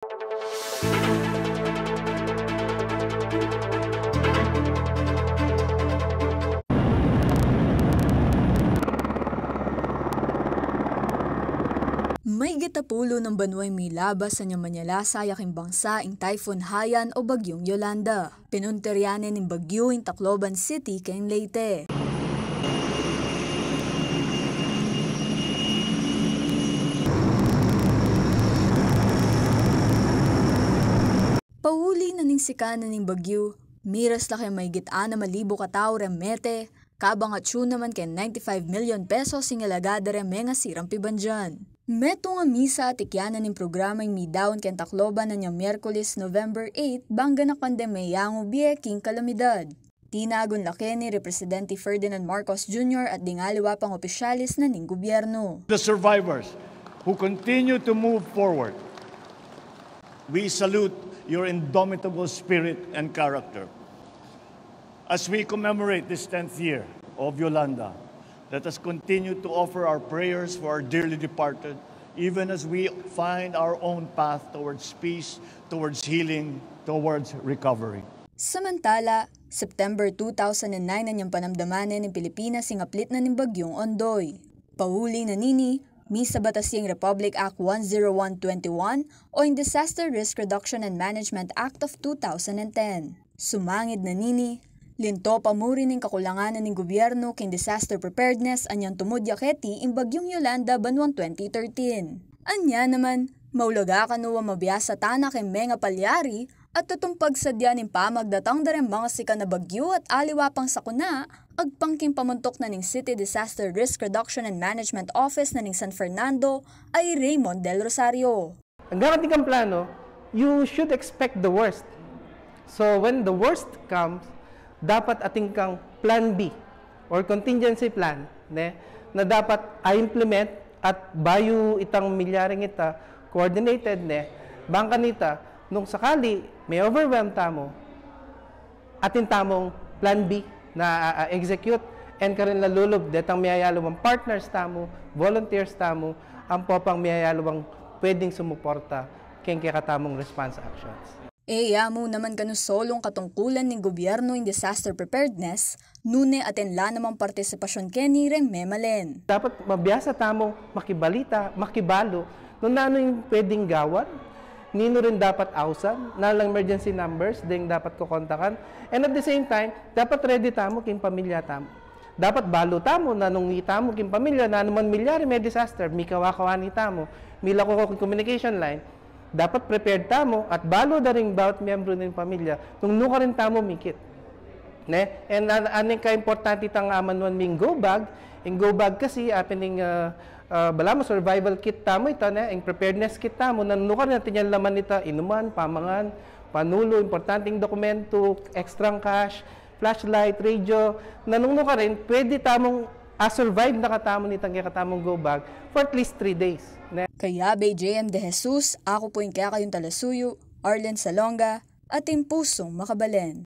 May gitapulo ng banway milabas sa Manyalasa yaking bangsa ing Typhoon Haiyan o Bagyong Yolanda. Pinunteryanen ng bagyo ing Tacloban City ken Leyte. Pauli na ning sikana ning bagyo, miras la kay may gitaan na malibo katao remete, kabang atsyo naman kay 95 million pesos sing alagada remeng nga sirang pibanjan. Meto nga misa at ikyanan ng programa yung midawon ken Tacloban na niya Miyerkules November 8 bangga na pandemeyang biyeking kalamidad. Tinagon laki ni Represidente Ferdinand Marcos Jr. at dingaliwa pang opisyalis na ning gobyerno. The survivors who continue to move forward, we salute your indomitable spirit and character. As we commemorate this 10th year of Yolanda, let us continue to offer our prayers for our dearly departed, even as we find our own path towards peace, towards healing, towards recovery. Samantala, September 2009 na niyang panamdamanin ng Pilipinas sing aplit na ng Bagyong Ondoy. Pauli na nini, misa batas yung Republic Act 10121 o yung Disaster Risk Reduction and Management Act of 2010. Sumangid na nini, linto pamuri ning kakulanganan ng gobyerno king disaster preparedness anyang tumudyaketi ing Bagyong Yolanda banwang 2013. Anya naman, maulaga kanuwa mabiyasa tana kay mga palyari at tutumpag sadya ning pamagdatang darem mga sika na bagyo at aliwa pang sakuna, agpangking pamuntok na ning City Disaster Risk Reduction and Management Office na ning San Fernando ay Raymond Del Rosario. Ang garating kang plano, you should expect the worst. So when the worst comes, dapat ating kang plan B or contingency plan na dapat i-implement at bayo itang milyaring ita coordinated bangka nita nung sakali may overwhelm tamo atin tamong plan B na execute and karon lalulog detang mayayalawang partners tamo, volunteers tamo, ang popang mayayalawang pwedeng sumuporta keng kakatamong response actions. Mo naman kanusolong katungkulan ng gobyerno in disaster preparedness, nune atenla namang partisipasyon keni Rememalen. Dapat mabiyasa tamong makibalita, makibalo, nung ano yung pwedeng gawan, nino rin dapat ausan, nalang emergency numbers, ding dapat kukontakan, and at the same time, dapat ready tamo king pamilya tamo. Dapat balo tamo na nung itamo king pamilya na naman milyari may disaster, may kawakawani tamo, may lako communication line, dapat prepared tamo at balo na rin bawat miyembro ng pamilya nung nuka rin tamo mikit. And aning ka-importante itang amanuan ming go bag. Yung go bag kasi apining balamo survival kit tamo ito, yung preparedness kit tamo, na nuka rin natin yung laman nito, inuman, pamangan, panulo, importanteng dokumento, extra cash, flashlight, radio, na nung nuka rin, pwede tamong survive na katamo nitang katamong go bag for at least 3 days. Kaya JM De Jesus, ako po yung kaya kayong talasuyo, Arlen Salonga, at yung pusong makabalen.